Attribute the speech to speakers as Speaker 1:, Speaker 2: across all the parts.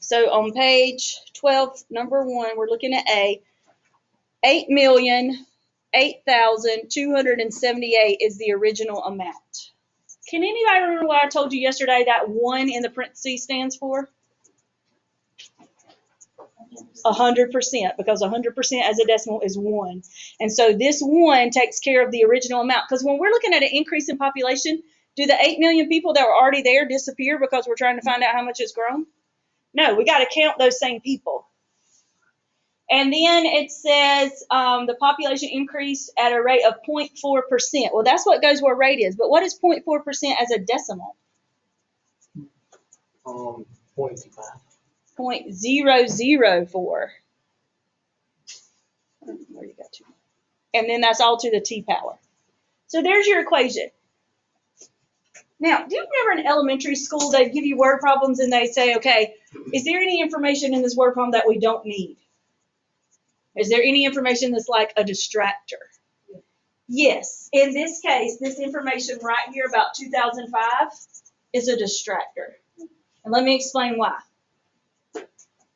Speaker 1: So on page 12, number 1, we're looking at A. 8,008,278 is the original amount. Can anybody remember what I told you yesterday that 1 in the parentheses stands for? 100%, because 100% as a decimal is 1. And so this 1 takes care of the original amount. Because when we're looking at an increase in population, do the 8 million people that were already there disappear because we're trying to find out how much it's grown? No, we got to count those same people. And then it says the population increased at a rate of 0.4%. Well, that's what goes where rate is. But what is 0.4% as a decimal?
Speaker 2: 0.05.
Speaker 1: 0.004. Where you got to? And then that's all to the t power. So there's your equation. Now, do you remember in elementary school they give you word problems and they say, okay, is there any information in this word problem that we don't need? Is there any information that's like a distractor? Yes. In this case, this information right here about 2005 is a distractor. And let me explain why.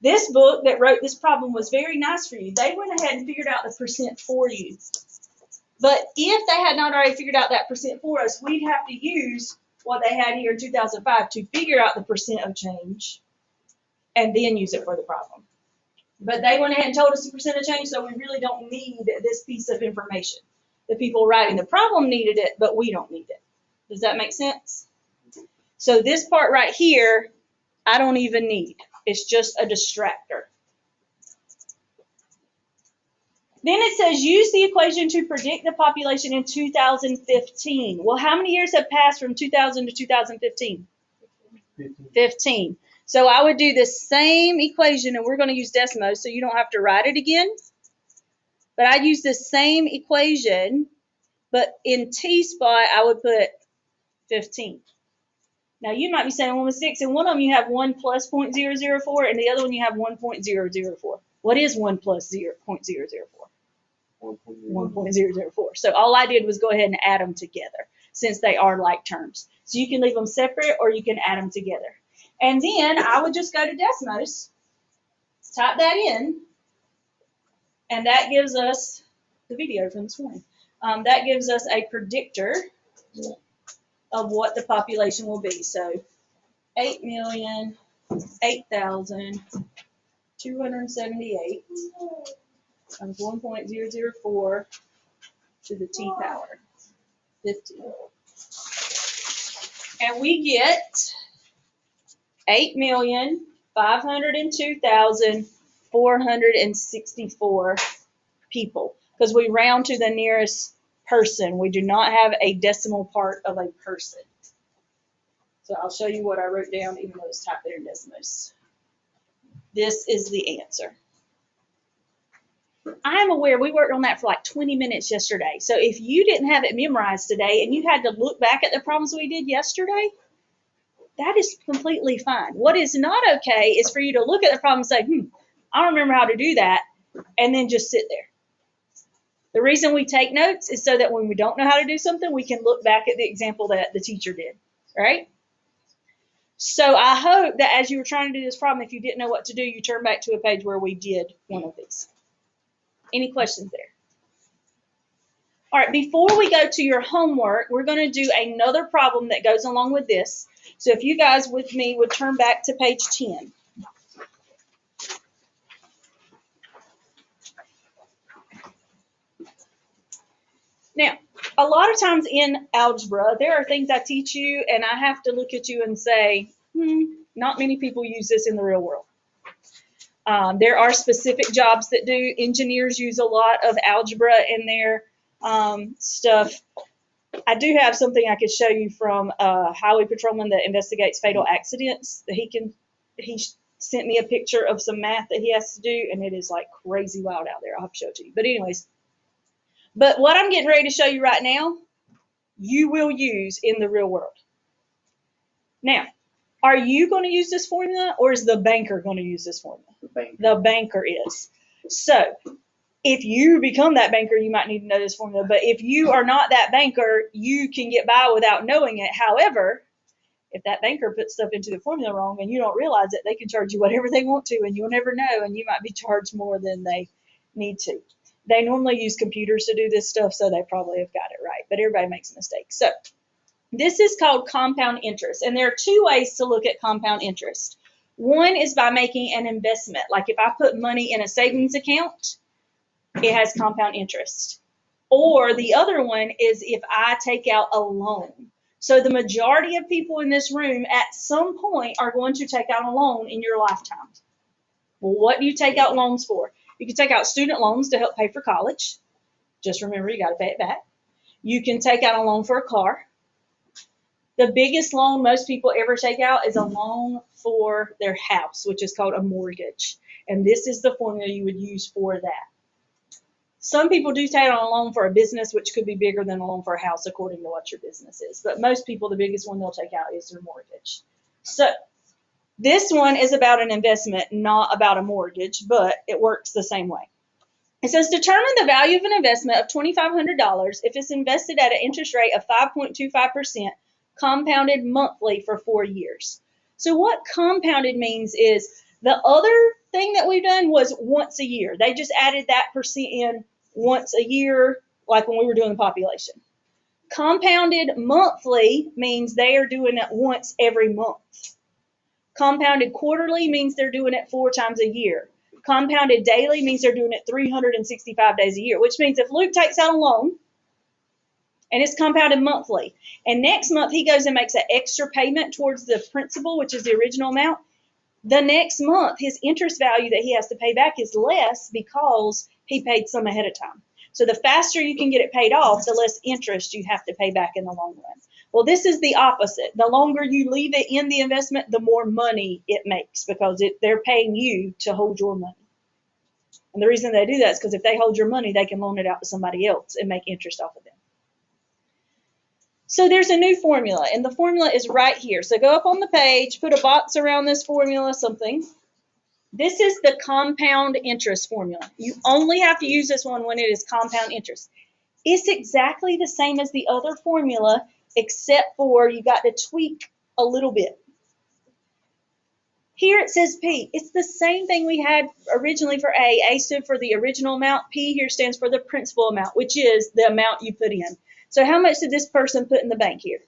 Speaker 1: This book that wrote this problem was very nice for you. They went ahead and figured out the percent for you. But if they had not already figured out that percent for us, we'd have to use what they had here in 2005 to figure out the percent of change and then use it for the problem. But they went ahead and told us the percent of change, so we really don't need this piece of information. The people writing the problem needed it, but we don't need it. Does that make sense? So this part right here, I don't even need. It's just a distractor. Then it says, use the equation to predict the population in 2015. Well, how many years have passed from 2000 to 2015? 15. So I would do the same equation, and we're going to use Desmos, so you don't have to write it again. But I'd use the same equation, but in T spot, I would put 15. Now, you might be saying 1 with 6, and one of them you have 1 plus 0.004, and the other one you have 1.004. What is 1 plus 0.004? 1.004. So all I did was go ahead and add them together, since they are like terms. So you can leave them separate, or you can add them together. And then I would just go to Desmos, type that in, and that gives us the video from this morning. That gives us a predictor of what the population will be. So 8,008,278 times 1.004 to the t power 15. And we get 8,502,464 people, because we round to the nearest person. We do not have a decimal part of a person. So I'll show you what I wrote down, even though it's typed there in Desmos. This is the answer. I am aware we worked on that for like 20 minutes yesterday. So if you didn't have it memorized today and you had to look back at the problems we did yesterday, that is completely fine. What is not okay is for you to look at the problem and say, I don't remember how to do that, and then just sit there. The reason we take notes is so that when we don't know how to do something, we can look back at the example that the teacher did, right? So I hope that as you were trying to do this problem, if you didn't know what to do, you turn back to a page where we did one of these. Any questions there? All right, before we go to your homework, we're going to do another problem that goes along with this. So if you guys with me would turn back to page 10. Now, a lot of times in algebra, there are things I teach you, and I have to look at you and say, not many people use this in the real world. There are specific jobs that do. Engineers use a lot of algebra in their stuff. I do have something I could show you from a highway patrolman that investigates fatal accidents. He sent me a picture of some math that he has to do, and it is like crazy wild out there. I'll have to show it to you. But anyways, but what I'm getting ready to show you right now, you will use in the real world. Now, are you going to use this formula, or is the banker going to use this formula? The banker is. So if you become that banker, you might need to know this formula. But if you are not that banker, you can get by without knowing it. However, If that banker puts stuff into the formula wrong and you don't realize it, they can charge you whatever they want to, and you'll never know, and you might be charged more than they need to. They normally use computers to do this stuff, so they probably have got it right, but everybody makes mistakes. So this is called compound interest, and there are two ways to look at compound interest. One is by making an investment. Like if I put money in a savings account, it has compound interest. Or the other one is if I take out a loan. So the majority of people in this room at some point are going to take out a loan in your lifetime. Well, what do you take out loans for? You can take out student loans to help pay for college. Just remember, you got to pay it back. You can take out a loan for a car. The biggest loan most people ever take out is a loan for their house, which is called a mortgage. And this is the formula you would use for that. Some people do take out a loan for a business, which could be bigger than a loan for a house, according to what your business is. But most people, the biggest one they'll take out is their mortgage. So this one is about an investment, not about a mortgage, but it works the same way. It says determine the value of an investment of $2,500 if it's invested at an interest rate of 5.25%, compounded monthly for 4 years. So what compounded means is the other thing that we've done was once a year. They just added that percent in once a year, like when we were doing the population. Compounded monthly means they are doing it once every month. Compounded quarterly means they're doing it 4 times a year. Compounded daily means they're doing it 365 days a year, which means if Luke takes out a loan and it's compounded monthly, and next month he goes and makes an extra payment towards the principal, which is the original amount, the next month his interest value that he has to pay back is less because he paid some ahead of time. So the faster you can get it paid off, the less interest you have to pay back in the long run. Well, this is the opposite. The longer you leave it in the investment, the more money it makes because they're paying you to hold your money. And the reason they do that is because if they hold your money, they can loan it out to somebody else and make interest off of them. So there's a new formula, and the formula is right here. So go up on the page, put a box around this formula, something. This is the compound interest formula. You only have to use this one when it is compound interest. It's exactly the same as the other formula, except for you got to tweak a little bit. Here it says P. It's the same thing we had originally for A. A stood for the original amount. P here stands for the principal amount, which is the amount you put in. So how much did this person put in the bank here?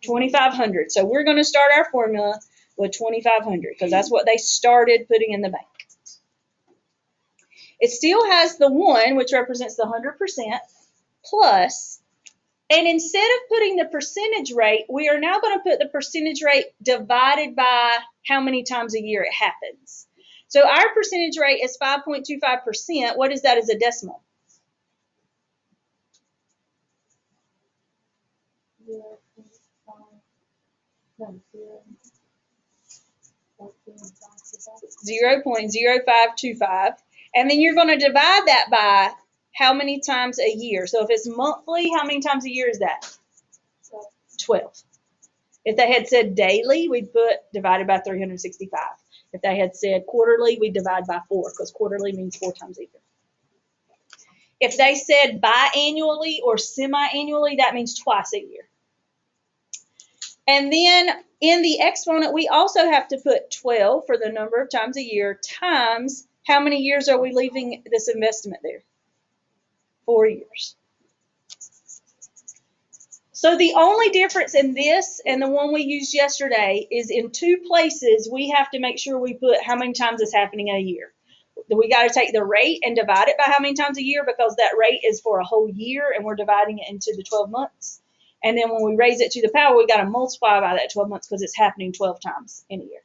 Speaker 1: $2,500. So we're going to start our formula with $2,500 because that's what they started putting in the bank. It still has the 1, which represents the 100%, plus, and instead of putting the percentage rate, we are now going to put the percentage rate divided by how many times a year it happens. So our percentage rate is 5.25%. What is that as a decimal? 0.0525. And then you're going to divide that by how many times a year. So if it's monthly, how many times a year is that? 12. If they had said daily, we'd put divided by 365. If they had said quarterly, we'd divide by 4 because quarterly means 4 times a year. If they said biannually or semi-annually, that means twice a year. And then in the exponent, we also have to put 12 for the number of times a year times how many years are we leaving this investment there? 4 years. So the only difference in this and the one we used yesterday is in 2 places we have to make sure we put how many times it's happening a year. We got to take the rate and divide it by how many times a year because that rate is for a whole year and we're dividing it into the 12 months. And then when we raise it to the power, we got to multiply by that 12 months because it's happening 12 times in a year.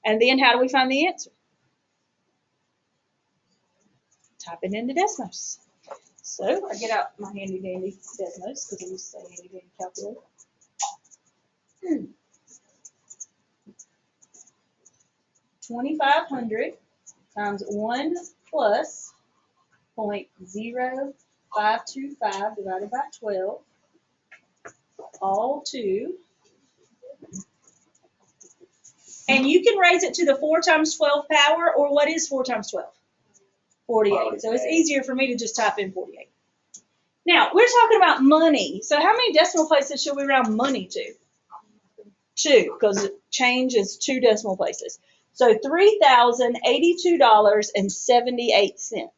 Speaker 1: And then how do we find the answer? Type it into Desmos. So I get out my handy dandy Desmos because I used to say handy dandy calculator. 2,500 times 1 plus 0.0525 divided by 12, all to, and you can raise it to the 4 times 12 power, or what is 4 times 12? 48. So it's easier for me to just type in 48. Now, we're talking about money. So how many decimal places should we round money to? 2, because change is 2 decimal places. So $3,082.78.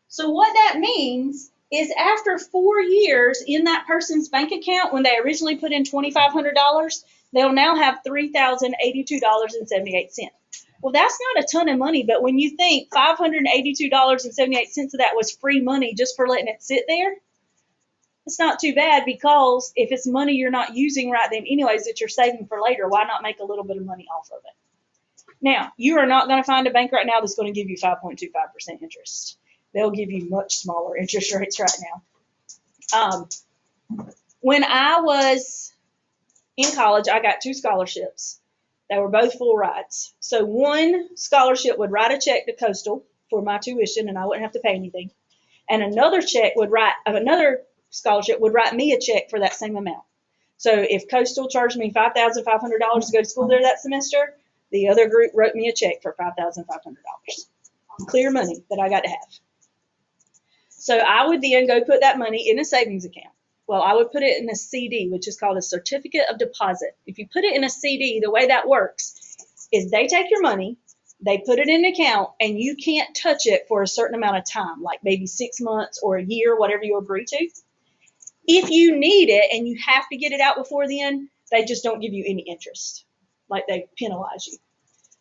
Speaker 1: So what that means is after 4 years in that person's bank account, when they originally put in $2,500, they'll now have $3,082.78. Well, that's not a ton of money, but when you think $582.78 of that was free money just for letting it sit there, it's not too bad, because if it's money you're not using right then anyways that you're saving for later, why not make a little bit of money off of it? Now, you are not going to find a bank right now that's going to give you 5.25% interest. They'll give you much smaller interest rates right now. When I was in college, I got 2 scholarships. They were both full rides. So one scholarship would write a check to Coastal for my tuition, and I wouldn't have to pay anything. And another scholarship would write me a check for that same amount. So if Coastal charged me $5,500 to go to school there that semester, the other group wrote me a check for $5,500. Clear money that I got to have. So I would then go put that money in a savings account. Well, I would put it in a CD, which is called a certificate of deposit. If you put it in a CD, the way that works is they take your money, they put it in an account, and you can't touch it for a certain amount of time, like maybe 6 months or a year, whatever you agree to. If you need it and you have to get it out before then, they just don't give you any interest, like they penalize you.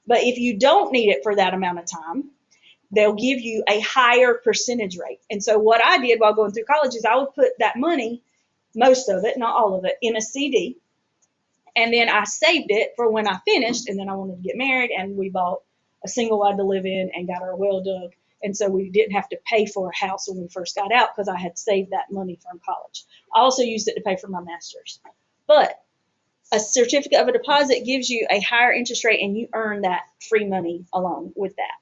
Speaker 1: But if you don't need it for that amount of time, they'll give you a higher percentage rate. And so what I did while going through college is I would put that money, most of it, not all of it, in a CD. And then I saved it for when I finished, and then I wanted to get married, and we bought a single wide to live in and got our well dug. And so we didn't have to pay for a house when we first got out because I had saved that money from college. I also used it to pay for my master's. But a certificate of a deposit gives you a higher interest rate, and you earn that free money along with that.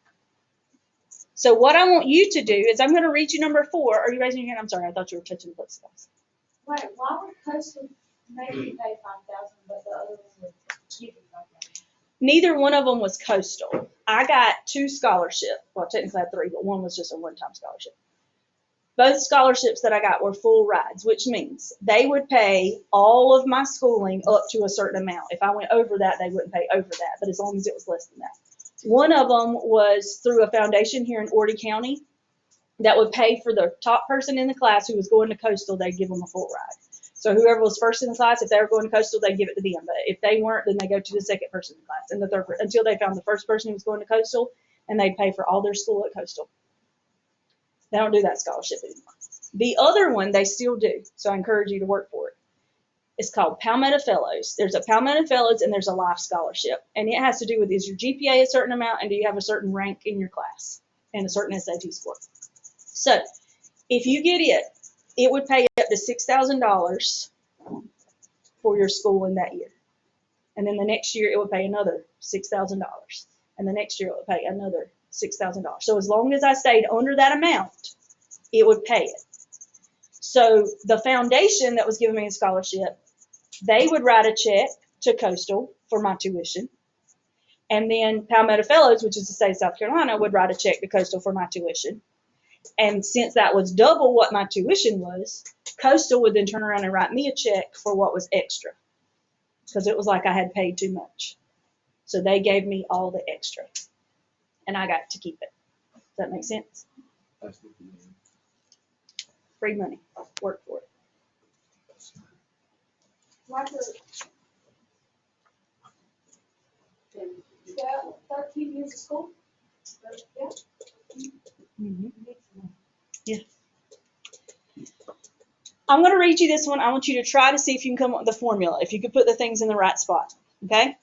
Speaker 1: So what I want you to do is I'm going to read you number 4. Are you raising your hand? I'm sorry, I thought you were touching the plexiglass.
Speaker 2: Wait, why would Coastal make you pay $5,000, but the other one would give you $5,000?
Speaker 1: Neither one of them was Coastal. I got 2 scholarships. Well, technically I had 3, but one was just a one-time scholarship. Both scholarships that I got were full rides, which means they would pay all of my schooling up to a certain amount. If I went over that, they wouldn't pay over that, but as long as it was less than that. One of them was through a foundation here in Ordie County that would pay for the top person in the class who was going to Coastal. They'd give them a full ride. So whoever was first in the class, if they were going to Coastal, they'd give it to them. But if they weren't, then they go to the second person in the class and the third person, until they found the first person who was going to Coastal, and they'd pay for all their school at Coastal. They don't do that scholarship anymore. The other one, they still do. So I encourage you to work for it. It's called Palmetto Fellows. There's a Palmetto Fellows and there's a life scholarship. And it has to do with, is your GPA a certain amount, and do you have a certain rank in your class and a certain SAT score? So if you get it, it would pay up to $6,000 for your school in that year. And then the next year it would pay another $6,000. And the next year it would pay another $6,000. So as long as I stayed under that amount, it would pay it. So the foundation that was giving me a scholarship, they would write a check to Coastal for my tuition. And then Palmetto Fellows, which is the state of South Carolina, would write a check to Coastal for my tuition. And since that was double what my tuition was, Coastal would then turn around and write me a check for what was extra, because it was like I had paid too much. So they gave me all the extra, and I got to keep it. Does that make sense? Free money. Work for it.
Speaker 2: Like you got 13 years of school? Yeah.
Speaker 1: Mm-hmm. Yeah. I'm going to read you this one. I want you to try to see if you can come up with the formula, if you could put the things in the right spot. Okay?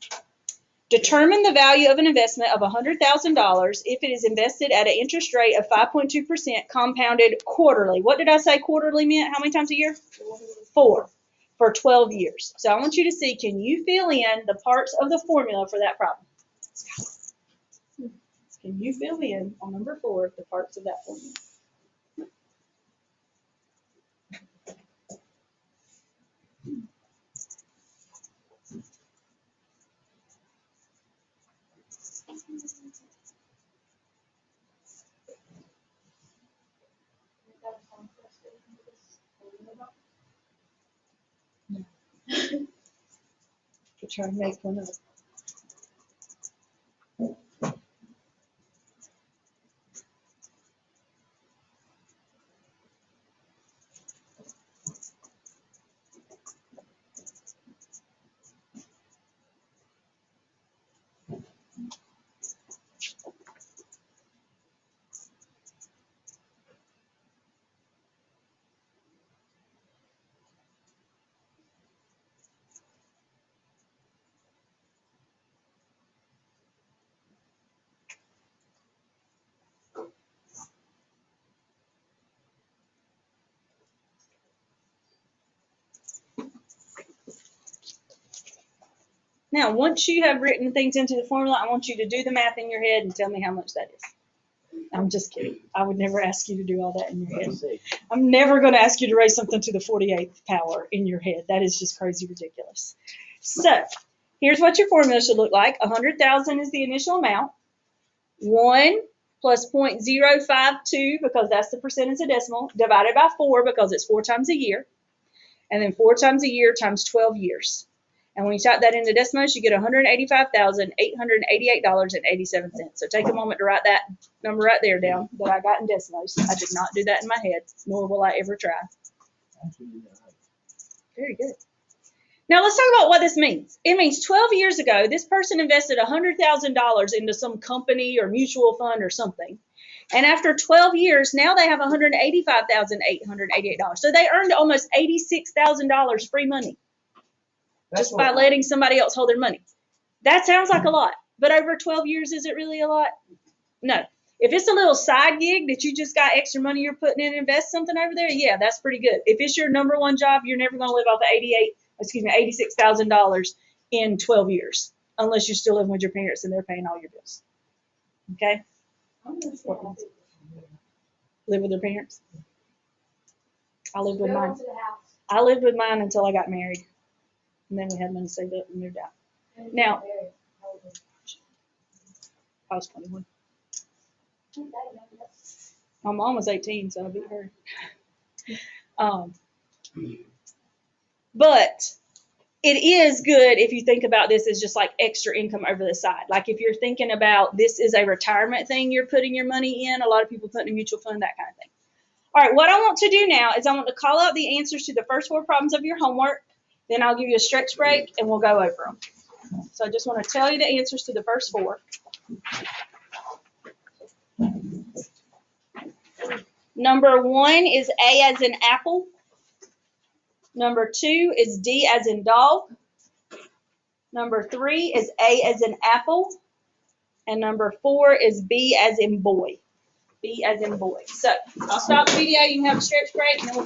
Speaker 1: Determine the value of an investment of $100,000 if it is invested at an interest rate of 5.2% compounded quarterly. What did I say quarterly meant? How many times a year? 4 for 12 years. So I want you to see, can you fill in the parts of the formula for that problem? Can you fill in on number 4 the parts of that formula? try to make one up. Now, once you have written things into the formula, I want you to do the math in your head and tell me how much that is. I'm just kidding. I would never ask you to do all that in your head. I'm never going to ask you to raise something to the 48th power in your head. That is just crazy ridiculous. So, here's what your formula should look like. 100,000 is the initial amount. 1 plus 0.052, because that's the percentage of decimal, divided by 4, because it's 4 times a year. And then 4 times a year times 12 years. And when you type that into decimals, you get $185,888.87. So take a moment to write that number right there down that I got in decimals. I did not do that in my head, nor will I ever try. Very good. Now let's talk about what this means. It means 12 years ago, this person invested $100,000 into some company or mutual fund or something. And after 12 years, now they have $185,888. So they earned almost $86,000 free money. Just by letting somebody else hold their money. That sounds like a lot, but over 12 years, is it really a lot? No. If it's a little side gig that you just got extra money you're putting in and invest something over there, yeah, that's pretty good. If it's your number one job, you're never going to live off of $86,000 in 12 years, unless you're still living with your parents and they're paying all your bills. Okay? Live with their parents? I lived with mine. I lived with mine until I got married. And then we had money saved up and moved out. Now, I was 21. My mom was 18, so I beat her. But it is good if you think about this as just like extra income over the side. Like if you're thinking about this is a retirement thing you're putting your money in, a lot of people put in a mutual fund, that kind of thing. All right, what I want to do now is I want to call out the answers to the first 4 problems of your homework. Then I'll give you a stretch break, and we'll go over them. So I just want to tell you the answers to the first 4. Number 1 is A as in apple. Number 2 is D as in dog. Number 3 is A as in apple. And number 4 is B as in boy. B as in boy. So I'll stop the video. You can have a stretch break, and then we'll